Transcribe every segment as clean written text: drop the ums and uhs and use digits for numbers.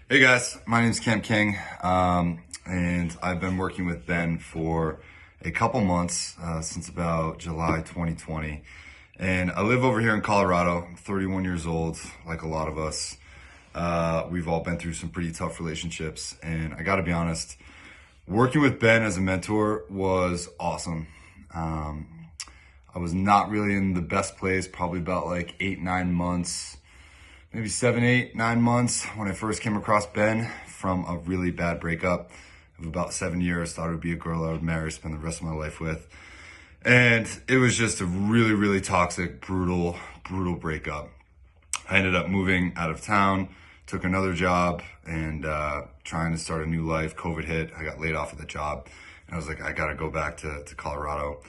Hey guys, my name's Cam King, and I've been working with Ben for a couple months, since about July 2020. And I live over here in Colorado. I'm 31 years old, like a lot of us. We've all been through some pretty tough relationships, and I gotta be honest, working with Ben as a mentor was awesome. I was not really in the best place, probably about like 8, 9 months, maybe 7, 8, 9 months when I first came across Ben from a really bad breakup of about 7 years. Thought it would be a girl I would marry, spend the rest of my life with. And it was just a really, really toxic, brutal breakup. I ended up moving out of town, took another job, and trying to start a new life. COVID hit. I got laid off of the job. And I was like, I got to go back to Colorado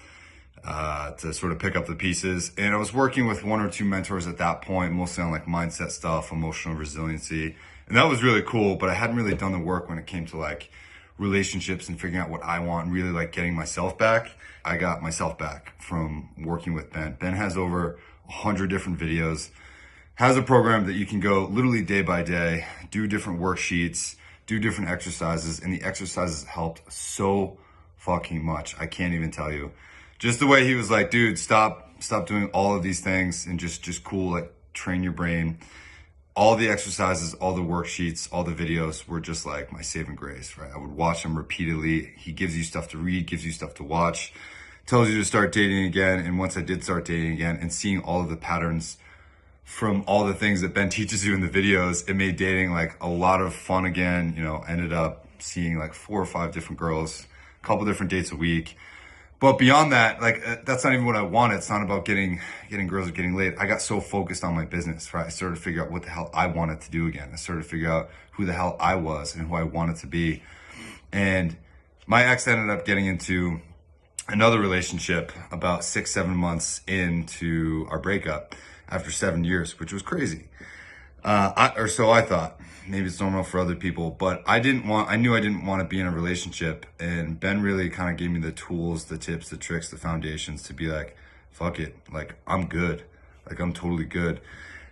to sort of pick up the pieces. And I was working with one or two mentors at that point, mostly on like mindset stuff, emotional resiliency. And that was really cool, but I hadn't really done the work when it came to like relationships and figuring out what I want and really like getting myself back. I got myself back from working with Ben. Ben has over 100 different videos, has a program that you can go literally day by day, do different worksheets, do different exercises, and the exercises helped so fucking much. I can't even tell you. Just the way he was like, dude, stop doing all of these things and just cool, like train your brain. All the exercises, all the worksheets, all the videos were just like my saving grace, right? I would watch them repeatedly. He gives you stuff to read, gives you stuff to watch, tells you to start dating again. And once I did start dating again and seeing all of the patterns from all the things that Ben teaches you in the videos, it made dating like a lot of fun again. You know, ended up seeing like 4 or 5 different girls, a couple different dates a week. But beyond that, like that's not even what I wanted. It's not about getting girls or getting laid. I got so focused on my business, right? I started to figure out what the hell I wanted to do again. I started to figure out who the hell I was and who I wanted to be. And my ex ended up getting into another relationship about 6, 7 months into our breakup after 7 years, which was crazy. Or so I thought. Maybe it's normal for other people, but I knew I didn't want to be in a relationship. And Ben really kind of gave me the tools, the tips, the tricks, the foundations to be like, fuck it. Like, I'm good. Like, I'm totally good.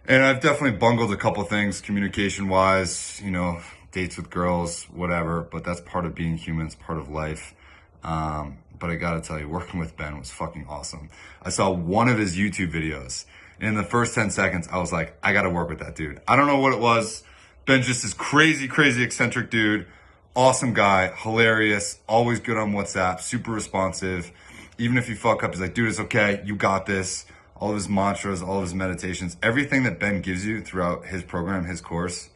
And I've definitely bungled a couple things communication wise, you know, dates with girls, whatever, but that's part of being human. It's part of life. But I gotta tell you, working with Ben was fucking awesome. I saw one of his YouTube videos, and in the first 10 seconds, I was like, I gotta work with that dude. I don't know what it was. Ben's just this crazy eccentric dude. Awesome guy, hilarious, always good on WhatsApp, super responsive. Even if you fuck up, he's like, dude, it's okay, you got this. All of his mantras, all of his meditations, everything that Ben gives you throughout his program, his course,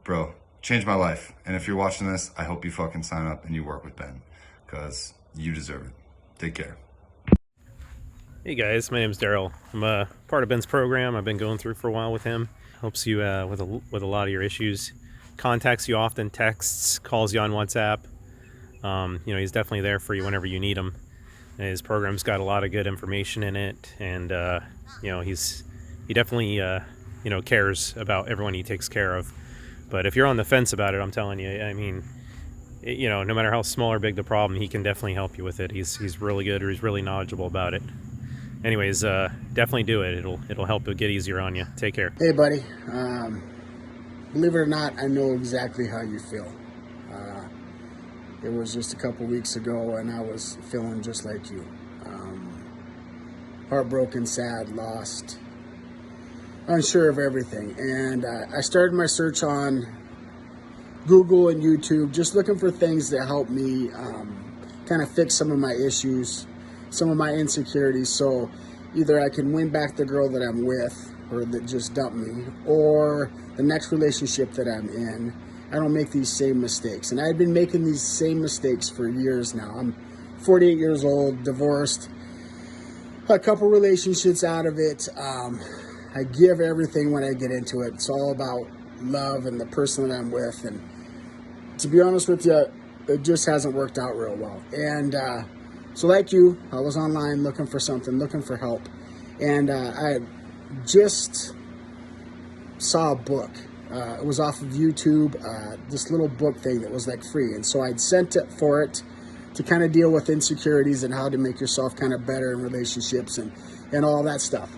bro, changed my life. And if you're watching this, I hope you fucking sign up and you work with Ben, because you deserve it. Take care. Hey guys, my name's Daryl. I'm a part of Ben's program. I've been going through for a while with him. Helps you with a lot of your issues. Contacts you often, texts, calls you on WhatsApp. He's definitely there for you whenever you need him. And his program's got a lot of good information in it, and he definitely cares about everyone he takes care of. But if you're on the fence about it, I'm telling you, I mean, no matter how small or big the problem, he can definitely help you with it. He's really good, or he's really knowledgeable about it. Anyways, definitely do it. It'll help it get easier on you. Take care. Hey, buddy. Believe it or not, I know exactly how you feel. It was just a couple weeks ago, and I was feeling just like you. Heartbroken, sad, lost, unsure of everything. And I started my search on Google and YouTube, just looking for things that help me kind of fix some of my issues, some of my insecurities, so either I can win back the girl that I'm with or that just dumped me, or the next relationship that I'm in, I don't make these same mistakes. And I've been making these same mistakes for years now. I'm 48 years old, divorced, a couple relationships out of it. I give everything when I get into it. It's all about love and the person that I'm with. And to be honest with you, it just hasn't worked out real well. And so like you, I was online looking for something, looking for help. And I just saw a book. It was off of YouTube, this little book thing that was like free. And so I'd sent it for it to kind of deal with insecurities and how to make yourself kind of better in relationships and all that stuff.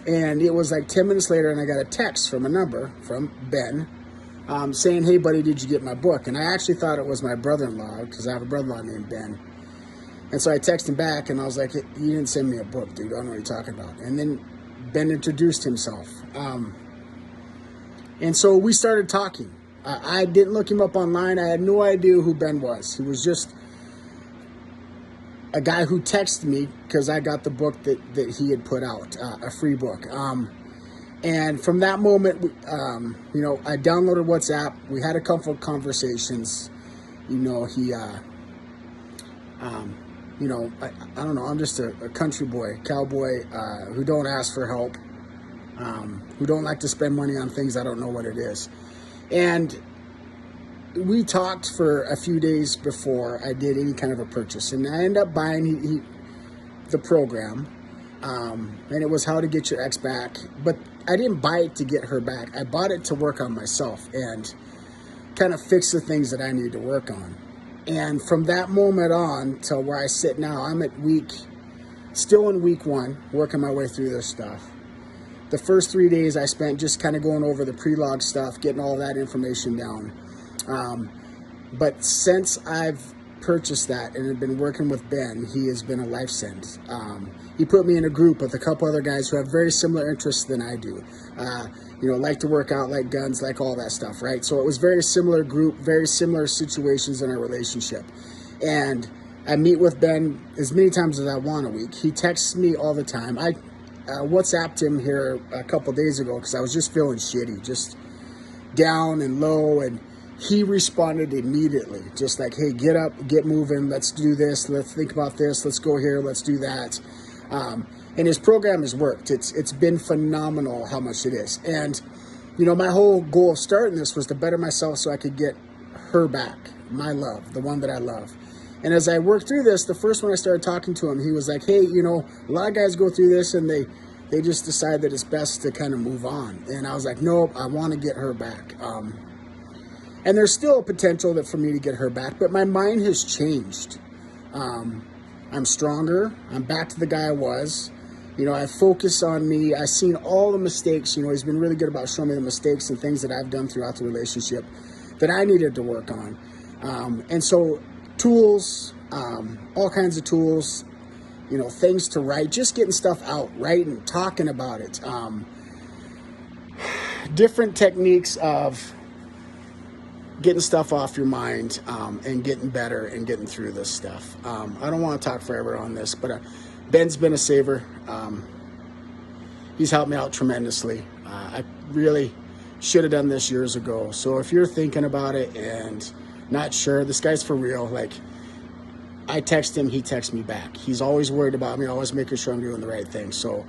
And it was like 10 minutes later, and I got a text from a number from Ben saying, "Hey, buddy, did you get my book?" And I actually thought it was my brother-in-law, because I have a brother-in-law named Ben. And so I texted him back, and I was like, "You didn't send me a book, dude. I don't know what you're talking about." And then Ben introduced himself. And so we started talking. I didn't look him up online. I had no idea who Ben was. He was just a guy who texted me because I got the book that he had put out, a free book. And from that moment, I downloaded WhatsApp. We had a couple of conversations. He, I don't know. I'm just a country boy, cowboy, who don't ask for help, who don't like to spend money on things I don't know what it is. And we talked for a few days before I did any kind of a purchase, and I ended up buying the program, and it was how to get your ex back. But I didn't buy it to get her back. I bought it to work on myself and kind of fix the things that I need to work on. And from that moment on till where I sit now, I'm still in week 1, working my way through this stuff. The first 3 days I spent just kind of going over the pre-log stuff, getting all that information down. But since I've purchased that and have been working with Ben, he has been a life send. He put me in a group with a couple other guys who have very similar interests than I do. Like to work out, like guns, like all that stuff, right? So it was very similar group, very similar situations in our relationship. And I meet with Ben as many times as I want a week. He texts me all the time. I WhatsApped him here a couple days ago because I was just feeling shitty, just down and low, and he responded immediately, just like, "Hey, get up, get moving, let's do this, let's think about this, let's go here, let's do that." And his program has worked. It's been phenomenal how much it is. And, my whole goal of starting this was to better myself so I could get her back, my love, the one that I love. And as I worked through this, the first one I started talking to him, he was like, "Hey, a lot of guys go through this and they just decide that it's best to kind of move on." And I was like, "Nope, I want to get her back." And there's still a potential for me to get her back, but my mind has changed. I'm stronger. I'm back to the guy I was. I focus on me. I've seen all the mistakes. He's been really good about showing me the mistakes and things that I've done throughout the relationship that I needed to work on. And so tools, all kinds of tools, things to write, just getting stuff out, writing, talking about it. Different techniques of getting stuff off your mind, and getting better and getting through this stuff. I don't want to talk forever on this, but Ben's been a saver. He's helped me out tremendously. I really should have done this years ago. So if you're thinking about it and not sure, this guy's for real. Like, I text him, he texts me back. He's always worried about me, always making sure I'm doing the right thing. So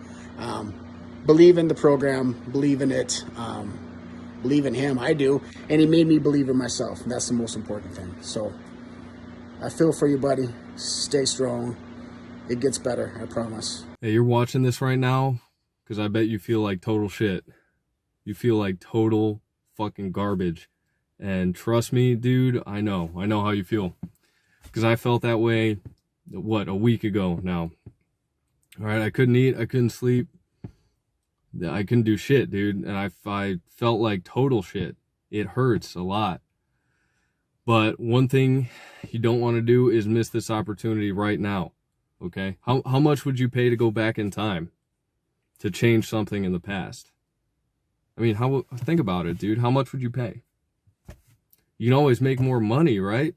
believe in the program, believe in it. Believe in him, I do, and he made me believe in myself, and that's the most important thing. So I feel for you, buddy. Stay strong. It gets better, I promise. Hey, you're watching this right now because I bet you feel like total shit. You feel like total fucking garbage. And trust me, dude, I know how you feel. Because I felt that way, a week ago now. All right, I couldn't eat, I couldn't sleep. I couldn't do shit, dude, and I felt like total shit. It hurts a lot. But one thing you don't want to do is miss this opportunity right now, okay? How much would you pay to go back in time to change something in the past? I mean, think about it, dude. How much would you pay? You can always make more money, right?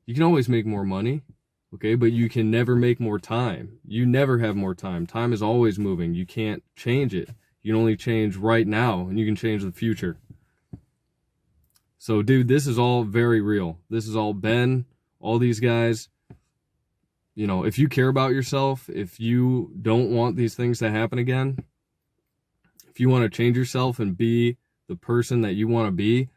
You can always make more money. Okay, but you can never make more time. You never have more time. Time is always moving. You can't change it. You can only change right now, and you can change the future. So, dude, this is all very real. This is all Ben, all these guys. If you care about yourself, if you don't want these things to happen again, if you want to change yourself and be the person that you want to be,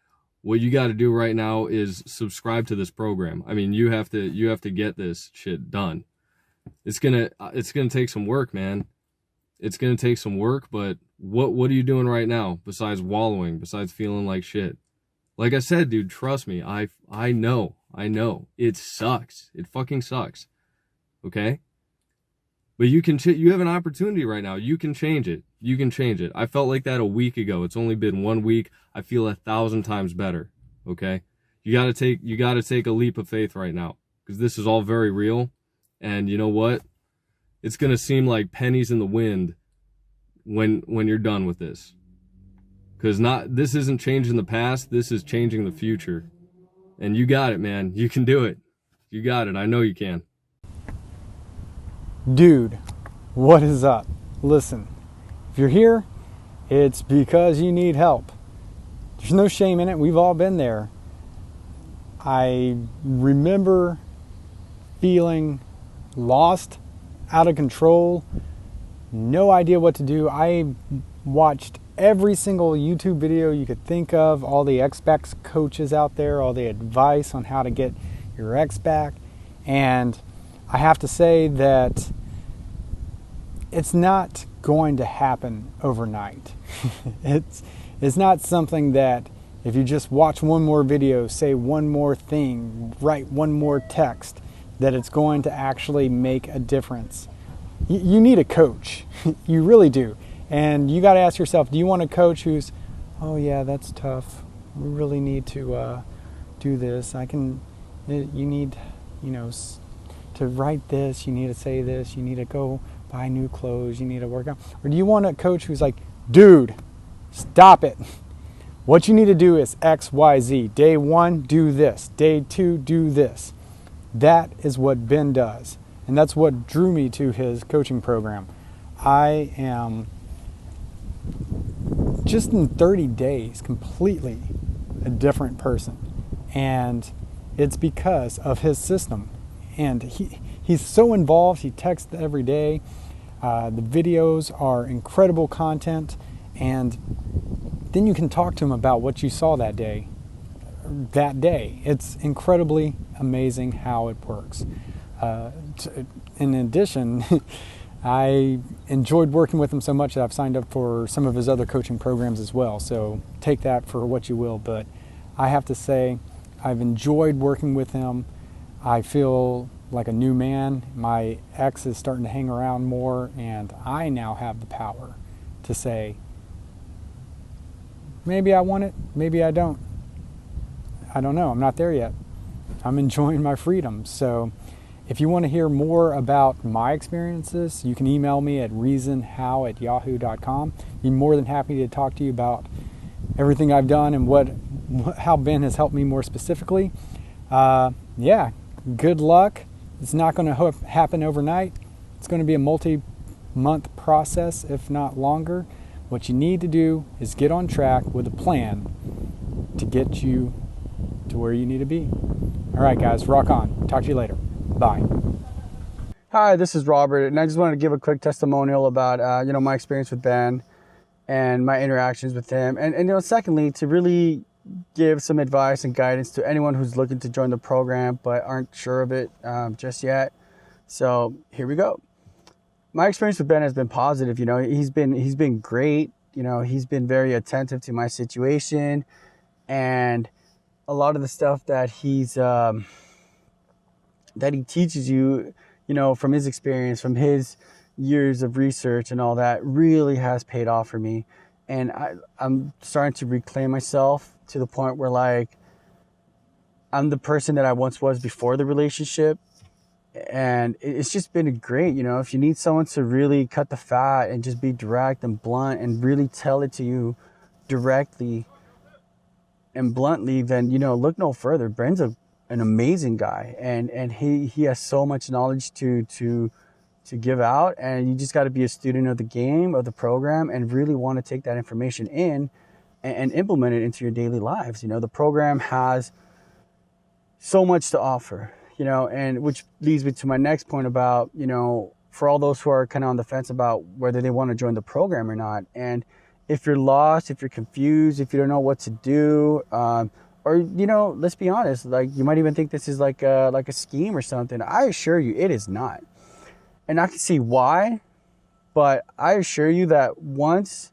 what you got to do right now is subscribe to this program. I mean, you have to get this shit done. It's gonna take some work, man. It's gonna take some work, but what are you doing right now besides wallowing, besides feeling like shit? Like I said, dude, trust me, I know. It sucks. It fucking sucks. Okay? But you have an opportunity right now. You can change it. You can change it. I felt like that a week ago. It's only been 1 week. I feel 1,000 times better. Okay? You gotta take a leap of faith right now, because this is all very real. And you know what? It's gonna seem like pennies in the wind when you're done with this. Because this isn't changing the past, this is changing the future. And you got it, man. You can do it. You got it. I know you can. Dude, what is up? Listen, if you're here, it's because you need help. There's no shame in it. We've all been there. I remember feeling lost, out of control, no idea what to do. I watched every single YouTube video you could think of, all the X-Back coaches out there, all the advice on how to get your X back. And I have to say that it's not going to happen overnight. It's not something that if you just watch one more video, say one more thing, write one more text, that it's going to actually make a difference. You need a coach. You really do. And you got to ask yourself, do you want a coach who's, oh yeah, that's tough. We really need to do this. You need, to write this. You need to say this. You need to go buy new clothes. You need to work out. Or do you want a coach who's like, dude, stop it. What you need to do is X, Y, Z. Day 1, do this. Day 2, do this. That is what Ben does. And that's what drew me to his coaching program. I am just in 30 days completely a different person. And it's because of his system. And he's so involved. He texts every day. The videos are incredible content. And then you can talk to him about what you saw that day. It's incredibly amazing how it works. In addition, I enjoyed working with him so much that I've signed up for some of his other coaching programs as well. So take that for what you will. But I have to say, I've enjoyed working with him. I feel like a new man. My ex is starting to hang around more, and I now have the power to say, maybe I want it, maybe I don't. I don't know. I'm not there yet. I'm enjoying my freedom. So if you want to hear more about my experiences, you can email me at reasonhow@yahoo.com. Be more than happy to talk to you about everything I've done and how Ben has helped me more specifically. Yeah, good luck. It's not going to happen overnight. It's going to be a multi-month process, if not longer. What you need to do is get on track with a plan to get you to where you need to be. All right, guys, rock on. Talk to you later. Bye. Hi, this is Robert, and I just wanted to give a quick testimonial about my experience with Ben and my interactions with him, and secondly, to really give some advice and guidance to anyone who's looking to join the program but aren't sure of it just yet. So here we go. My experience with Ben has been positive. He's been great. He's been very attentive to my situation, and a lot of the stuff that he teaches you, from his experience, from his years of research and all that, really has paid off for me. And I'm starting to reclaim myself to the point where, like, I'm the person that I once was before the relationship. And it's just been great. If you need someone to really cut the fat and just be direct and blunt and really tell it to you directly and bluntly, then, look no further. Ben's an amazing guy, and he has so much knowledge to give out, and you just got to be a student of the game, of the program, and really want to take that information in and implement it into your daily lives. The program has so much to offer, and which leads me to my next point about, for all those who are kind of on the fence about whether they want to join the program or not. And if you're lost, if you're confused, if you don't know what to do, or, let's be honest, like, you might even think this is like a scheme or something. I assure you it is not. And I can see why, but I assure you that once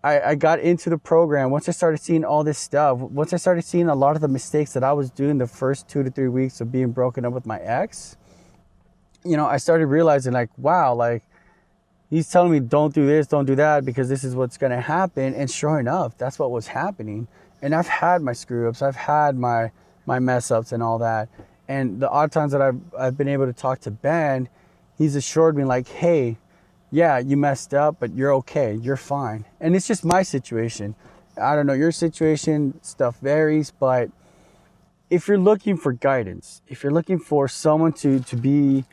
I got into the program, once I started seeing all this stuff, once I started seeing a lot of the mistakes that I was doing the first 2 to 3 weeks of being broken up with my ex, I started realizing, like, wow, like, He's telling me don't do this, don't do that, because this is what's going to happen. And sure enough, that's what was happening. And I've had my screw ups, I've had my mess ups and all that. And the odd times that I've been able to talk to Ben, he's assured me like, hey, yeah, you messed up, but you're okay, you're fine. And it's just my situation. I don't know, your situation, stuff varies, but if you're looking for guidance, if you're looking for someone to be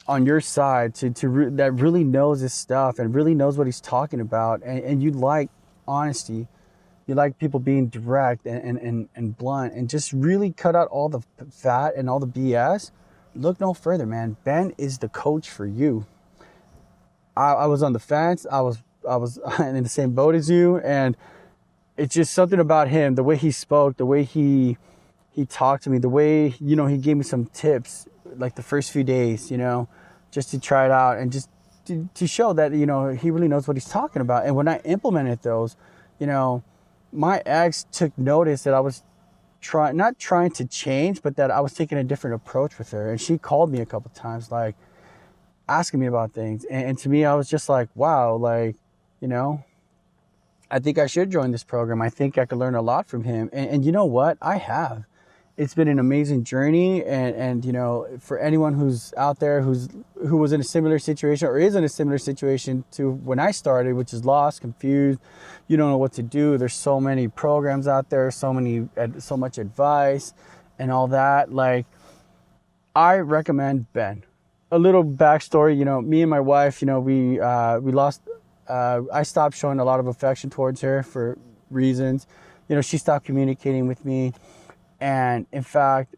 on your side, that really knows his stuff and really knows what he's talking about, and you like honesty, you like people being direct and blunt, and just really cut out all the fat and all the BS, look no further, man. Ben is the coach for you. I was on the fence. I was in the same boat as you, and it's just something about him, the way he spoke, the way he talked to me, the way, you know, he gave me some tips like the first few days, you know, just to try it out and just to show that, you know, he really knows what he's talking about. And when I implemented those, you know, my ex took notice that I was not trying to change, but that I was taking a different approach with her. And she called me a couple of times, like asking me about things. And to me, I was just like, wow, like, you know, I think I should join this program. I think I could learn a lot from him. And you know what? I have. It's been an amazing journey. And you know, for anyone who's out there who was in a similar situation or is in a similar situation to when I started, which is lost, confused, you don't know what to do. There's so many programs out there, so much advice and all that. Like, I recommend Ben. A little backstory, you know, me and my wife, you know, we lost. I stopped showing a lot of affection towards her for reasons. You know, she stopped communicating with me. And in fact,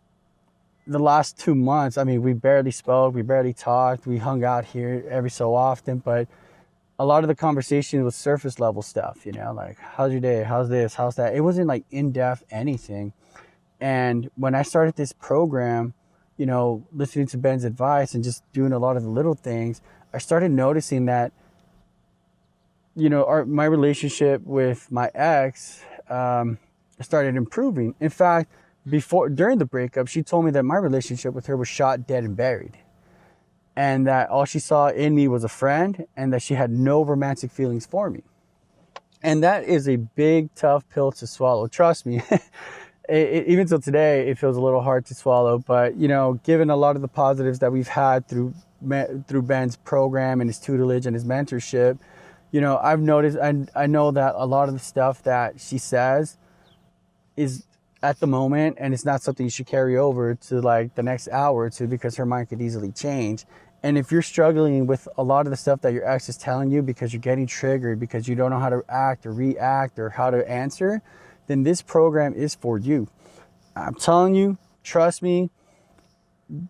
the last 2 months, I mean, we barely spoke, we barely talked. We hung out here every so often, but a lot of the conversation was surface level stuff, you know, like, how's your day? How's this? How's that? It wasn't like in-depth anything. And when I started this program, you know, listening to Ben's advice and just doing a lot of the little things, I started noticing that, you know, my relationship with my ex started improving. In fact, during the breakup, she told me that my relationship with her was shot dead and buried, and that all she saw in me was a friend, and that she had no romantic feelings for me. And that is a big, tough pill to swallow. Trust me. Even till today, it feels a little hard to swallow. But, you know, given a lot of the positives that we've had through Ben's program and his tutelage and his mentorship, you know, I've noticed, and I know that a lot of the stuff that she says is at the moment, and it's not something you should carry over to like the next hour or two, because her mind could easily change. And if you're struggling with a lot of the stuff that your ex is telling you because you're getting triggered, because you don't know how to act or react or how to answer, then this program is for you. I'm telling you, trust me,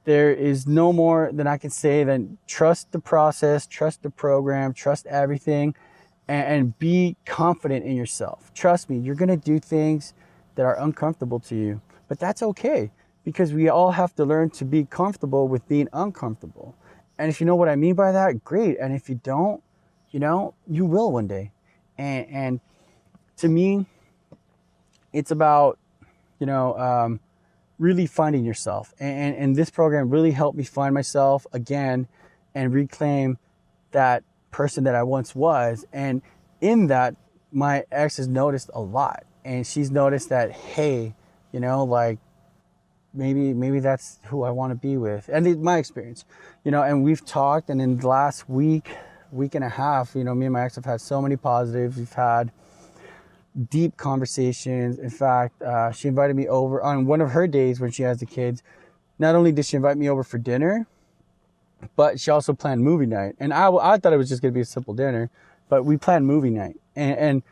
there is no more than I can say than trust the process, trust the program, trust everything, and be confident in yourself. Trust me, you're gonna do things that are uncomfortable to you, but that's okay, because we all have to learn to be comfortable with being uncomfortable. And if you know what I mean by that, great. And if you don't, you know, you will one day. And to me, it's about, you know, really finding yourself. And this program really helped me find myself again and reclaim that person that I once was. And in that, my ex has noticed a lot. And she's noticed that, hey, you know, like, maybe that's who I want to be with. And my experience, you know, and we've talked, and in the last week and a half, you know, me and my ex have had so many positives. We've had deep conversations. In fact, she invited me over on one of her days when she has the kids. Not only did she invite me over for dinner, but she also planned movie night. And I thought it was just going to be a simple dinner, but we planned movie night. And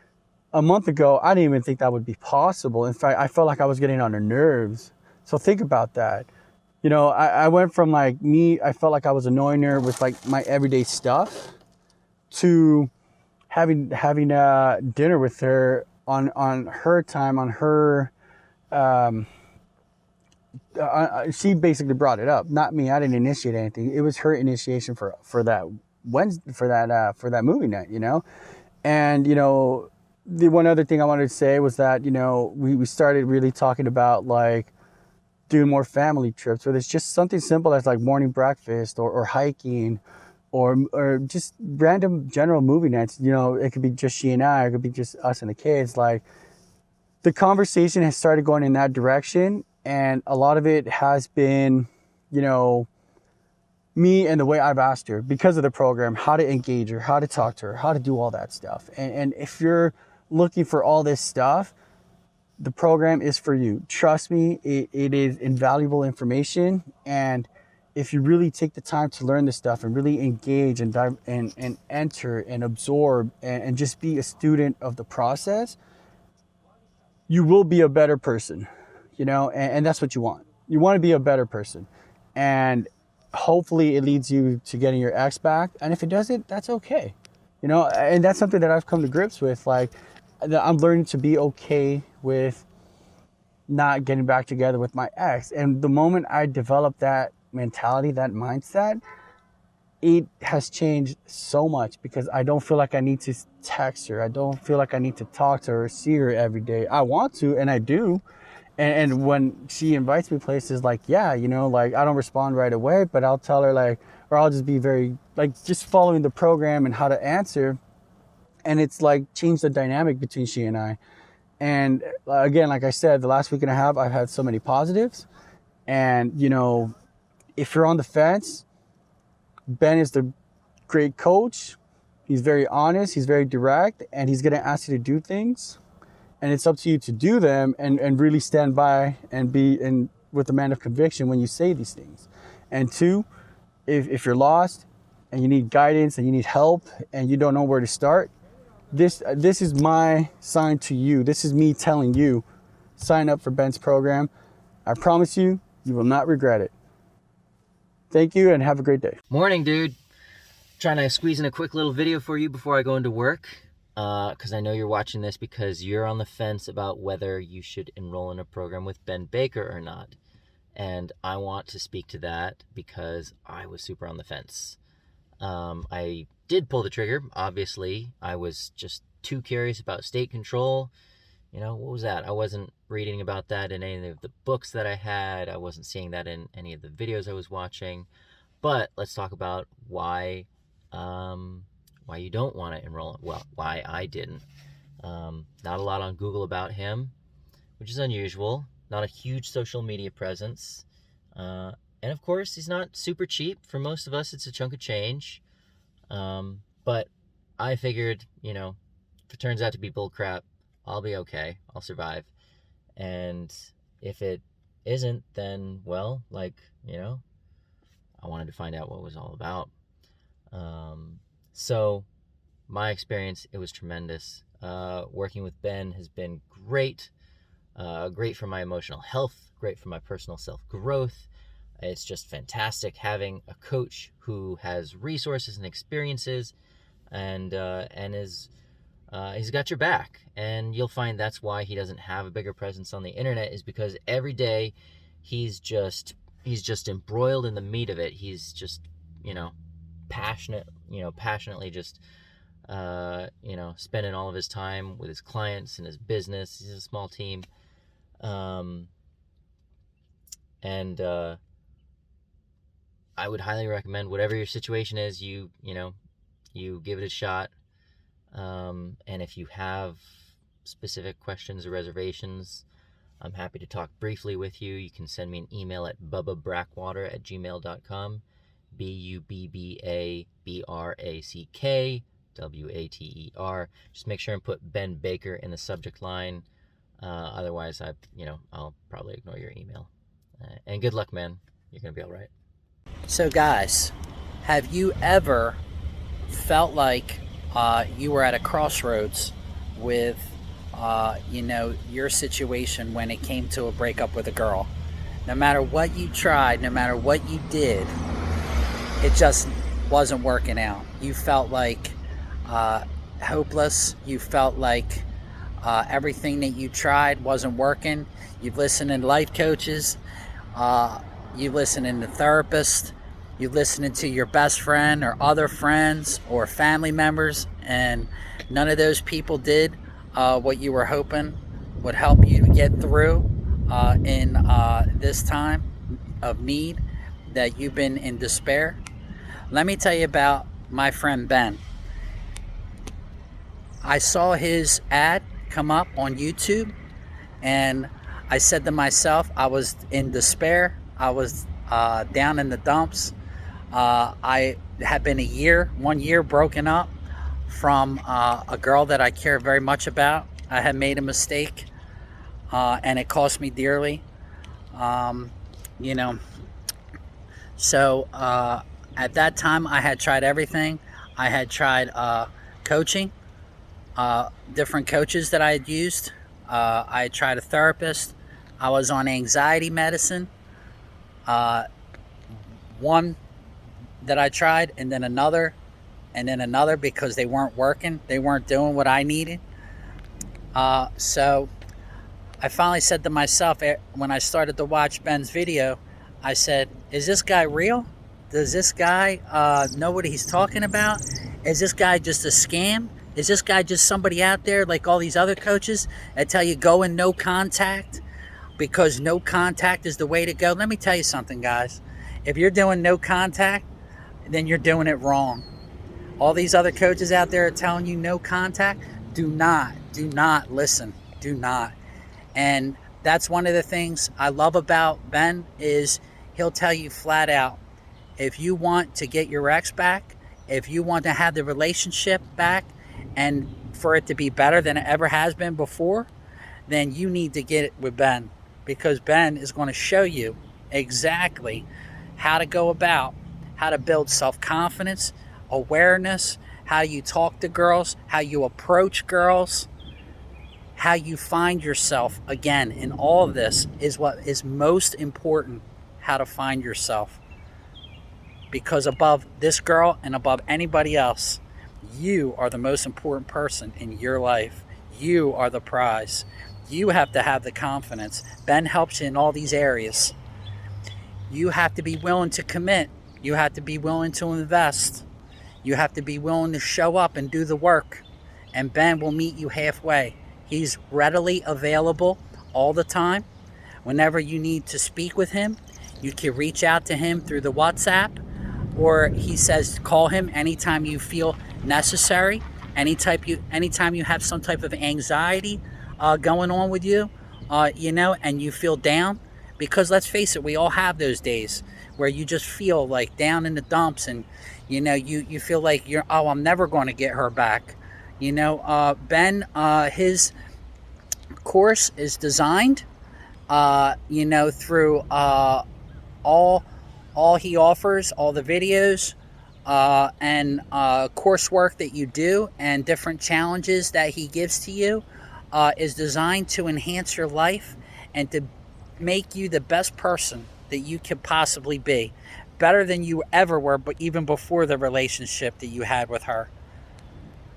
a month ago, I didn't even think that would be possible. In fact, I felt like I was getting on her nerves. So think about that. You know, I went from like I felt like I was annoying her with like my everyday stuff, to having dinner with her on her time, on her, she basically brought it up, not me. I didn't initiate anything. It was her initiation for that movie night, you know? And, you know, the one other thing I wanted to say was that, you know, we started really talking about like doing more family trips, where there's just something simple as like morning breakfast or hiking, or just random general movie nights. You know, it could be just she and I, or it could be just us and the kids. Like, the conversation has started going in that direction, and a lot of it has been, you know, me and the way I've asked her, because of the program, how to engage her, how to talk to her, how to do all that stuff. And if you're looking for all this stuff, the program is for you. Trust me, it is invaluable information. And if you really take the time to learn this stuff and really engage and dive and enter and absorb and just be a student of the process, you will be a better person, you know, and that's what you want. You want to be a better person. And hopefully it leads you to getting your ex back. And if it doesn't, that's okay. You know, and that's something that I've come to grips with. Like, I'm learning to be okay with not getting back together with my ex. And the moment I developed that mentality, that mindset, it has changed so much, because I don't feel like I need to text her. I don't feel like I need to talk to her, see her every day. I want to, and I do. And when she invites me places, like, yeah, you know, like, I don't respond right away, but I'll tell her, like, or I'll just be very, like, just following the program and how to answer. And it's like changed the dynamic between she and I. And again, like I said, the last week and a half, I've had so many positives. And, you know, if you're on the fence, Ben is the great coach. He's very honest, he's very direct, and he's going to ask you to do things. And it's up to you to do them and really stand by and be with a man of conviction when you say these things. And two, if you're lost and you need guidance and you need help and you don't know where to start, this is my sign to you. This is me telling you, sign up for Ben's program. I promise you, you will not regret it. Thank you and have a great day. Morning, dude. Trying to squeeze in a quick little video for you before I go into work. Because I know you're watching this because you're on the fence about whether you should enroll in a program with Ben Baker or not. And I want to speak to that because I was super on the fence. I did pull the trigger, obviously. I was just too curious about state control. You know, what was that? I wasn't reading about that in any of the books that I had. I wasn't seeing that in any of the videos I was watching. But let's talk about why you don't want to enroll. Well, why I didn't. Not a lot on Google about him, which is unusual. Not a huge social media presence. And of course, he's not super cheap. For most of us, it's a chunk of change. But I figured, you know, if it turns out to be bullcrap, I'll be okay. I'll survive. And if it isn't, then, well, like, you know, I wanted to find out what it was all about. So my experience, it was tremendous. Working with Ben has been great. Great for my emotional health, great for my personal self-growth. It's just fantastic having a coach who has resources and experiences and is he's got your back. And you'll find that's why he doesn't have a bigger presence on the internet, is because every day he's just embroiled in the meat of it. He's just, you know, passionately just spending all of his time with his clients and his business. He's a small team. And I would highly recommend, whatever your situation is, you give it a shot. And if you have specific questions or reservations, I'm happy to talk briefly with you. You can send me an email at bubbabrackwater@gmail.com. BUBBABRACKWATER. Just make sure and put Ben Baker in the subject line. Otherwise, I'll probably ignore your email. And good luck, man. You're gonna be all right. So, guys, have you ever felt like you were at a crossroads with, your situation when it came to a breakup with a girl? No matter what you tried, no matter what you did, it just wasn't working out. You felt like hopeless. You felt like everything that you tried wasn't working. You've listened to life coaches. You've listened to therapists. You've listened to your best friend or other friends or family members, and none of those people did what you were hoping would help you get through in this time of need that you've been in despair. let me tell you about my friend Ben. I saw his ad come up on YouTube, and I said to myself, I was in despair. I was down in the dumps. I had been 1 year broken up from a girl that I care very much about. I had made a mistake, and it cost me dearly. You know, so at that time I had tried everything. I had tried coaching, different coaches that I had used. I had tried a therapist. I was on anxiety medicine. One that I tried, and then another, because they weren't working. They weren't doing what I needed. So I finally said to myself, when I started to watch Ben's video, I said, is this guy real? Does this guy know what he's talking about? Is this guy just a scam? Is this guy just somebody out there like all these other coaches that tell you go in no contact because no contact is the way to go? Let me tell you something, guys. If you're doing no contact, then you're doing it wrong. All these other coaches out there are telling you no contact. Do not listen. Do not. And that's one of the things I love about Ben is he'll tell you flat out, if you want to get your ex back, if you want to have the relationship back and for it to be better than it ever has been before, then you need to get it with Ben, because Ben is going to show you exactly how to go about, how to build self-confidence, awareness, how you talk to girls, how you approach girls, how you find yourself. Again, in all of this is what is most important, how to find yourself. Because above this girl and above anybody else, you are the most important person in your life. You are the prize. You have to have the confidence. Ben helps you in all these areas. You have to be willing to commit. You have to be willing to invest. You have to be willing to show up and do the work. And Ben will meet you halfway. He's readily available all the time. Whenever you need to speak with him, you can reach out to him through the WhatsApp, or he says call him anytime you feel necessary, anytime you have some type of anxiety going on with you, and you feel down. Because let's face it, we all have those days where you just feel like down in the dumps, and you feel like I'm never going to get her back. Ben, his course is designed through all he offers, all the videos and coursework that you do and different challenges that he gives to you is designed to enhance your life and to make you the best person that you could possibly be. Better than you ever were, but even before the relationship that you had with her.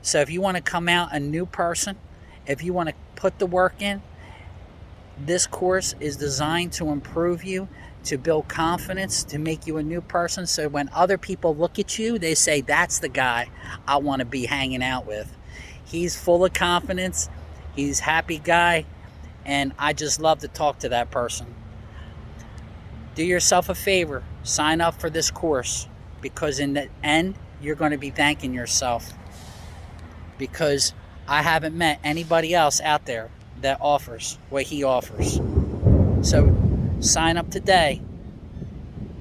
So if you want to come out a new person, if you want to put the work in, this course is designed to improve you, to build confidence, to make you a new person. So when other people look at you, they say, that's the guy I want to be hanging out with. He's full of confidence. He's a happy guy. And I just love to talk to that person. Do yourself a favor. Sign up for this course, because in the end, you're going to be thanking yourself, because I haven't met anybody else out there that offers what he offers. So sign up today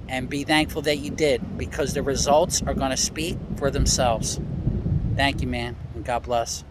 and be thankful that you did, because the results are going to speak for themselves. Thank you, man, and God bless.